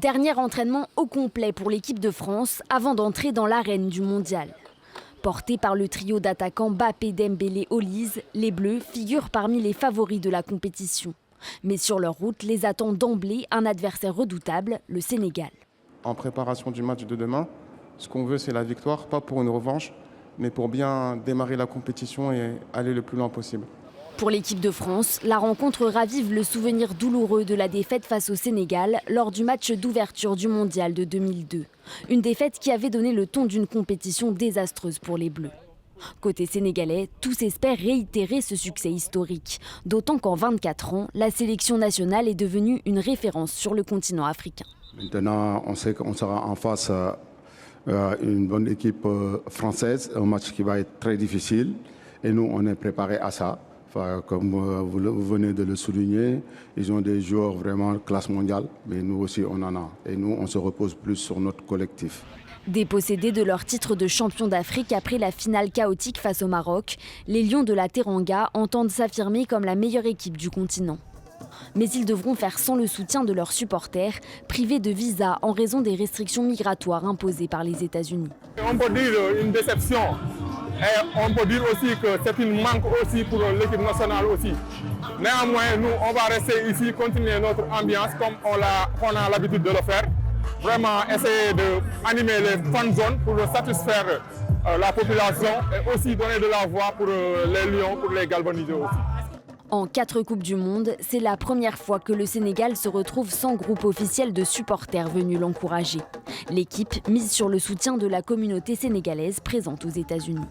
Dernier entraînement au complet pour l'équipe de France avant d'entrer dans l'arène du mondial. Portés par le trio d'attaquants Mbappé, Dembélé, Olise, les Bleus figurent parmi les favoris de la compétition. Mais sur leur route les attend d'emblée un adversaire redoutable, le Sénégal. En préparation du match de demain, ce qu'on veut c'est la victoire, pas pour une revanche, mais pour bien démarrer la compétition et aller le plus loin possible. Pour l'équipe de France, la rencontre ravive le souvenir douloureux de la défaite face au Sénégal lors du match d'ouverture du mondial de 2002. Une défaite qui avait donné le ton d'une compétition désastreuse pour les Bleus. Côté sénégalais, tous espèrent réitérer ce succès historique. D'autant qu'en 24 ans, la sélection nationale est devenue une référence sur le continent africain. Maintenant, on sait qu'on sera en face une bonne équipe française, un match qui va être très difficile. Et nous, on est préparés à ça. Enfin, comme vous venez de le souligner, ils ont des joueurs vraiment classe mondiale, mais nous aussi on en a. Et nous, on se repose plus sur notre collectif. Dépossédés de leur titre de champion d'Afrique après la finale chaotique face au Maroc, les Lions de la Teranga entendent s'affirmer comme la meilleure équipe du continent. Mais ils devront faire sans le soutien de leurs supporters, privés de visa en raison des restrictions migratoires imposées par les États-Unis. On peut dire une déception. Et on peut dire aussi que c'est une manque aussi pour l'équipe nationale aussi. Néanmoins, nous, on va rester ici, continuer notre ambiance comme on a l'habitude de le faire. Vraiment essayer d'animer les fan zones pour satisfaire la population et aussi donner de la voix pour les Lions, pour les galvaniser aussi. En 4 Coupes du Monde, c'est la première fois que le Sénégal se retrouve sans groupe officiel de supporters venus l'encourager. L'équipe mise sur le soutien de la communauté sénégalaise présente aux États-Unis.